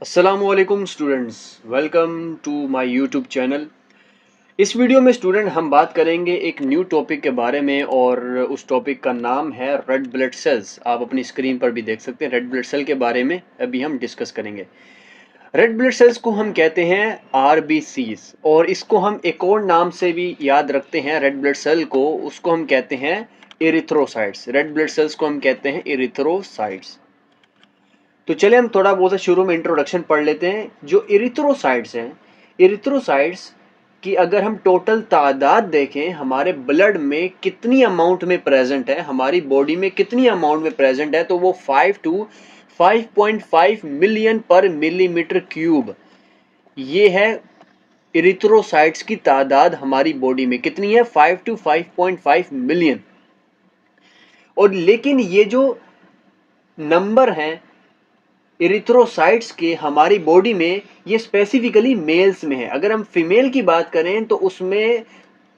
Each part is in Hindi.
अस्सलामुअलैकुम students, welcome to my YouTube channel. इस वीडियो में स्टूडेंट हम बात करेंगे एक न्यू टॉपिक के बारे में और उस टॉपिक का नाम है रेड ब्लड सेल्स। आप अपनी स्क्रीन पर भी देख सकते हैं। रेड ब्लड सेल के बारे में अभी हम डिस्कस करेंगे। रेड ब्लड सेल्स को हम कहते हैं आरबीसीज और इसको हम एक और नाम से भी याद रखते हैं। रेड ब्लड सेल को उसको हम कहते हैं इरिथ्रोसाइट्स। रेड ब्लड सेल्स को हम कहते हैं इरिथ्रोसाइट्स। तो चले हम थोड़ा बहुत शुरू में इंट्रोडक्शन पढ़ लेते हैं। जो इरिथ्रोसाइट्स हैं, इरिथ्रोसाइट्स की अगर हम टोटल तादाद देखें, हमारे ब्लड में कितनी अमाउंट में प्रेजेंट है, हमारी बॉडी में कितनी अमाउंट में प्रेजेंट है, तो वो 5 to 5.5 मिलियन पर मिलीमीटर क्यूब। ये है इरिथ्रोसाइट्स की तादाद हमारी बॉडी में कितनी है, 5 to 5.5 मिलियन। और लेकिन ये जो नंबर हैं इरिथ्रोसाइट्स के हमारी बॉडी में, ये स्पेसिफिकली मेल्स में है। अगर हम फीमेल की बात करें तो उसमें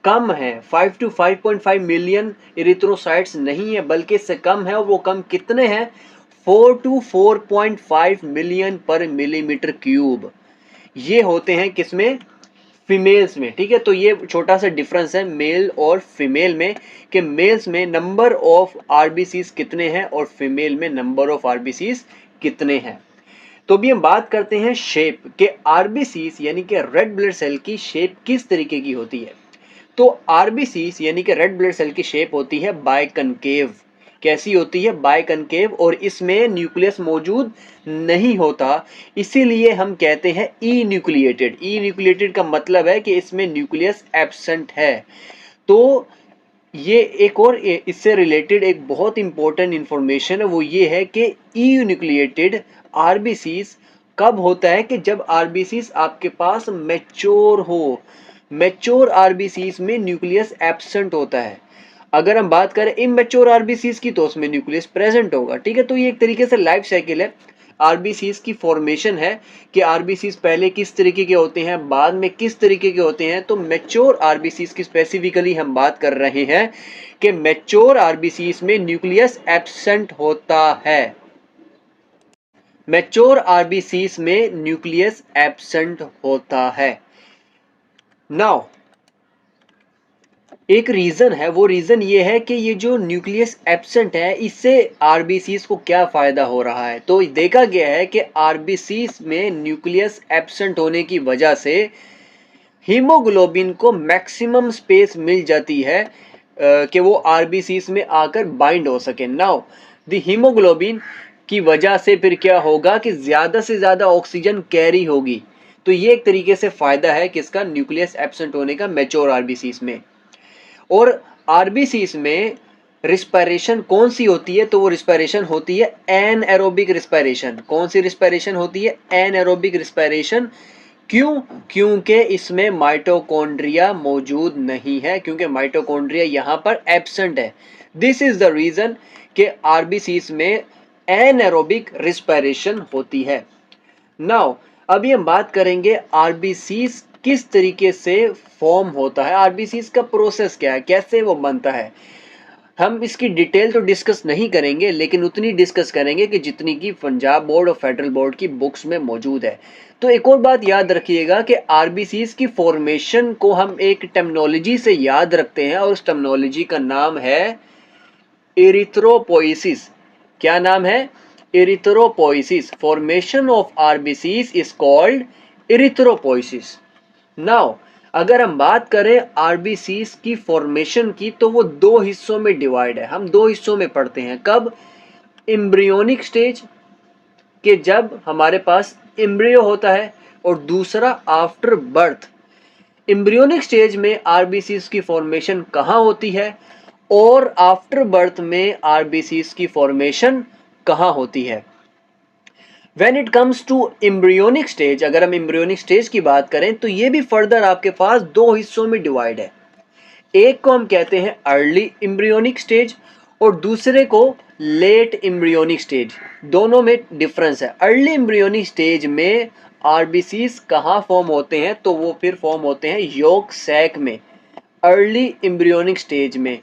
कम है, 5 to 5.5 मिलियन इरिथ्रोसाइट्स नहीं है, बल्कि इससे कम है। और वो कम कितने हैं, 4 to 4.5 मिलियन पर मिलीमीटर क्यूब। ये होते हैं किसमें, फीमेल्स में। ठीक है, तो ये छोटा सा डिफरेंस है मेल और फीमेल में, कि मेल्स में नंबर ऑफ आरबीसीज कितने हैं और फीमेल में नंबर ऑफ आरबीसीज कितने हैं। तो भी हम बात करते हैं शेप के। आरबीसीज यानी कि रेड ब्लड सेल की शेप किस तरीके की होती है। तो आरबीसीज यानी कि रेड ब्लड सेल की शेप होती है बाइकनकेव। कैसी होती है, बाइकनकेव। और इसमें न्यूक्लियस मौजूद नहीं होता, इसीलिए हम कहते हैं ई न्यूक्लिएटेड। ई न्यूक्लिएटेड का मतलब है कि इसमें न्यूक्लियस एब्सेंट है। तो ये एक और इससे रिलेटेड एक बहुत इंपॉर्टेंट इंफॉर्मेशन है, वो ये है कि ई न्यूक्लिएटेड आरबीसीज कब होता है, कि जब आरबीसीज आपके पास मैच्योर हो। मैच्योर आरबीसीज में न्यूक्लियस एब्सेंट होता है। अगर हम बात करें इमैच्योर आरबीसीज की तो उसमें न्यूक्लियस प्रेजेंट होगा। ठीक है, तो ये एक तरीके से लाइफ साइकिल है आरबीसीज की फॉर्मेशन है, कि आरबीसीज पहले किस तरीके के होते हैं, बाद में किस तरीके के होते हैं। तो मैच्योर आरबीसीज की स्पेसिफिकली हम बात कर रहे हैं कि मैच्योर आरबीसीज में न्यूक्लियस एब्सेंट होता है। मैच्योर आरबीसीज में न्यूक्लियस एब्सेंट होता है। नाउ एक रीजन है, वो रीजन ये है कि ये जो न्यूक्लियस एब्सेंट है, इससे आरबीसीज को क्या फायदा हो रहा है। तो देखा गया है कि आरबीसीज में न्यूक्लियस एब्सेंट होने की वजह से हीमोग्लोबिन को मैक्सिमम स्पेस मिल जाती है कि वो आरबीसीज में आकर बाइंड हो सके। नाउ द हीमोग्लोबिन की वजह से फिर क्या होगा कि ज्यादा से ज्यादा ऑक्सीजन कैरी होगी। तो ये एक तरीके से फायदा है किसका, न्यूक्लियस एब्सेंट होने का मैच्योर आरबीसीज में। और आरबीसीज में रिस्पायरेशन कौन सी होती है, तो वो रिस्पायरेशन होती है एनएरोबिक रिस्पायरेशन। कौन सी रिस्पायरेशन होती है, एनएरोबिक रिस्पायरेशन। क्यों, क्योंकि इसमें माइटोकॉन्ड्रिया मौजूद नहीं है, क्योंकि माइटोकॉन्ड्रिया यहाँ पर एब्सेंट है। दिस इज द रीजन कि आरबीसीज में एनएरोबिक रिस्पायरेशन होती है। नाउ अभी हम बात करेंगे आरबीसीज किस तरीके से फॉर्म होता है, आरबीसीज का प्रोसेस क्या है, कैसे वो बनता है। हम इसकी डिटेल तो डिस्कस नहीं करेंगे, लेकिन उतनी डिस्कस करेंगे कि जितनी की पंजाब बोर्ड और फेडरल बोर्ड की बुक्स में मौजूद है। तो एक और बात याद रखिएगा कि आरबीसीज की फॉर्मेशन को हम एक टर्मिनोलॉजी से याद रखते हैं, और उस टर्मिनोलॉजी का नाम है एरिथ्रोपोइसिस। क्या नाम है, erythropoiesis. Formation of RBCs is called erythropoiesis. Now अगर हम बात करें आरबीसीज की फॉर्मेशन की, तो वो दो हिस्सों में डिवाइड है। हम दो हिस्सों में पढ़ते हैं। कब, एम्ब्रियोनिक स्टेज के जब हमारे पास एम्ब्रियो होता है, और दूसरा आफ्टर बर्थ। एम्ब्रियोनिक स्टेज में आरबीसीज की फॉर्मेशन कहाँ होती है, और आफ्टर बर्थ में आरबीसीज की फॉर्मेशन कहाँ होती है। When it comes to embryonic stage, अगर हम embryonic stage की बात करें, तो ये भी फर्दर आपके पास दो हिस्सों में डिवाइड है। एक को हम कहते हैं अर्ली embryonic stage और दूसरे को लेट embryonic stage। दोनों में डिफरेंस है। अर्ली embryonic stage में आरबीसीज कहाँ फॉर्म होते हैं, तो वो फिर फॉर्म होते हैं योक सैक में। अर्ली embryonic stage में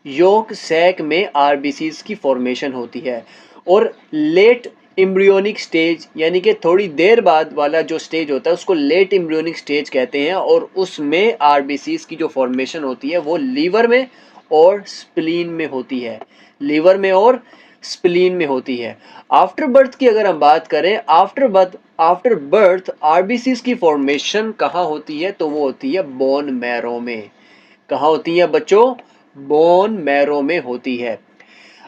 योक सैक में आरबीसीज की फॉर्मेशन होती है। और लेट एम्ब्रियोनिक स्टेज, यानी कि थोड़ी देर बाद वाला जो स्टेज होता है उसको लेट एम्ब्रियोनिक स्टेज कहते हैं, और उसमें आरबीसीज की जो फॉर्मेशन होती है वो लीवर में और स्प्लीन में होती है, लीवर में और स्प्लीन में होती है। आफ्टर बर्थ की अगर हम बात करें, आफ्टर बर्थ आरबीसीज की फॉर्मेशन कहाँ होती है, तो वो होती है बोन मैरो में। कहाँ होती है बच्चों? बोन मैरो में होती है।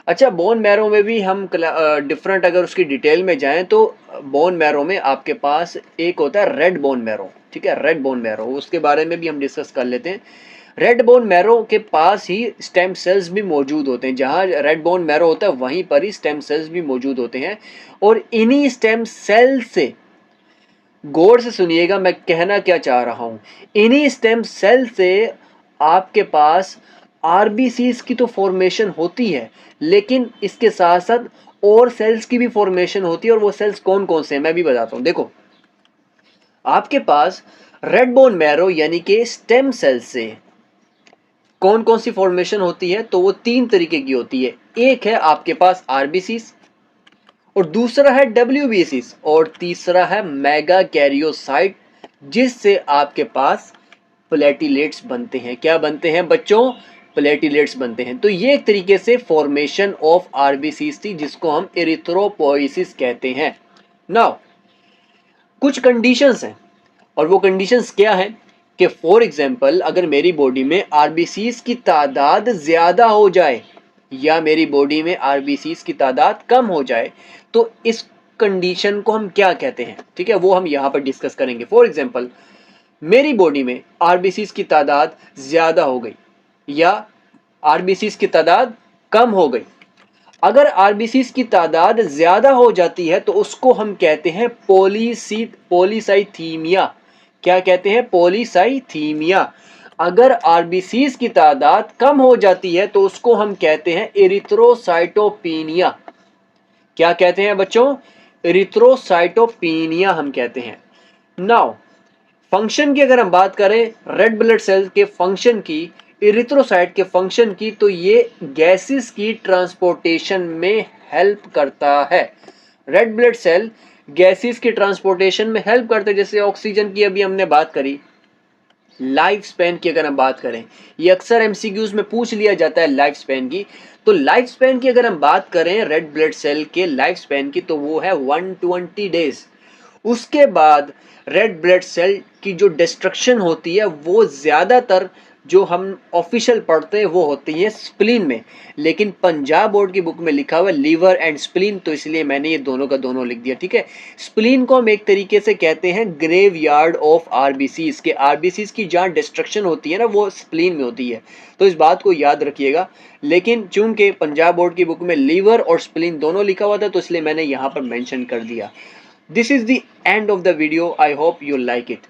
अच्छा, बोन मैरो में भी हम डिफरेंट अगर उसकी डिटेल में जाएं तो बोन मैरो में आपके पास एक होता है रेड बोन मैरो, ठीक है, रेड बोन मैरो, उसके बारे में भी हम डिस्कस कर लेते हैं। रेड बोन मैरो के पास ही स्टेम सेल्स भी मौजूद होते हैं, जहां रेड बोन मैरो होता है वहीं पर ही स्टेम सेल्स भी मौजूद होते हैं, और इन्हीं स्टेम सेल से, गौर से सुनिएगा मैं कहना क्या चाह रहा हूं, इन्हीं स्टेम सेल से आपके पास आरबीसीज की तो फॉर्मेशन होती है, लेकिन इसके साथ साथ और सेल्स की भी फॉर्मेशन होती है, और वो सेल्स कौन कौन से हैं मैं भी बताता हूं। देखो, आपके पास रेड बोन मैरो यानी कि स्टेम सेल से कौन कौन सी फॉर्मेशन होती है, तो वो तीन तरीके की होती है। एक है आपके पास आरबीसीज, और दूसरा है डब्ल्यूबीसीज, और तीसरा है मेगा कैरियोसाइट, जिससे आपके पास प्लेटिलेट्स बनते हैं। क्या बनते हैं बच्चों? प्लेटिलेट्स बनते हैं। तो ये एक तरीके से फॉर्मेशन ऑफ आरबीसीज थी, जिसको हम एरिथ्रोपोइसिस कहते हैं। नाउ कुछ कंडीशंस हैं, और वो कंडीशंस क्या है कि फॉर एग्जांपल अगर मेरी बॉडी में आरबीसीज की तादाद ज्यादा हो जाए या मेरी बॉडी में आरबीसीज की तादाद कम हो जाए, तो इस कंडीशन को हम क्या कहते हैं, ठीक है, वो हम यहाँ पर डिस्कस करेंगे। फॉर एग्जांपल मेरी बॉडी में आरबीसीज की तादाद ज्यादा हो गई या आरबीसीज की तादाद कम हो गई। अगर आरबीसीज की तादाद ज्यादा हो जाती है तो उसको हम कहते हैं पॉलीसाइथीमिया। क्या कहते हैं? पॉलीसाइथीमिया। अगर आरबीसीज की तादाद कम हो जाती है तो उसको हम कहते हैं एरिथ्रोसाइटोपिनिया। क्या कहते हैं बच्चों? एरिथ्रोसाइटोपिनिया हम कहते हैं। नाउ फंक्शन की अगर हम बात करें, रेड ब्लड सेल के फंक्शन की, इरिथ्रोसाइट के फंक्शन की, तो ये गैसेस की ट्रांसपोर्टेशन में हेल्प करता है। रेड ब्लड सेल गैसेस की ट्रांसपोर्टेशन में हेल्प करता है। जैसे ऑक्सीजन की अभी हमने बात करी, लाइफ स्पैन की अगर हम बात करें, ये अक्सर एमसीक्यूज में पूछ लिया जाता है लाइफ स्पैन की। तो लाइफ स्पैन की अगर हम बात करें रेड ब्लड सेल के लाइफ स्पैन की, तो वो है 120 डेज। उसके बाद रेड ब्लड सेल की जो डिस्ट्रक्शन होती है वो ज्यादातर जो हम ऑफिशियल पढ़ते हैं वो होती है स्प्लीन में, लेकिन पंजाब बोर्ड की बुक में लिखा हुआ है लीवर एंड स्प्लीन, तो इसलिए मैंने ये दोनों का दोनों लिख दिया, ठीक है। स्प्लीन को हम एक तरीके से कहते हैं ग्रेव यार्ड ऑफ आरबीसीज, के आरबीसीज की जहाँ डिस्ट्रक्शन होती है ना वो स्प्लीन में होती है, तो इस बात को याद रखिएगा। लेकिन चूंकि पंजाब बोर्ड की बुक में लीवर और स्प्लीन दोनों लिखा हुआ था, तो इसलिए मैंने यहाँ पर मेंशन कर दिया। This is the end of the video. I hope you like it.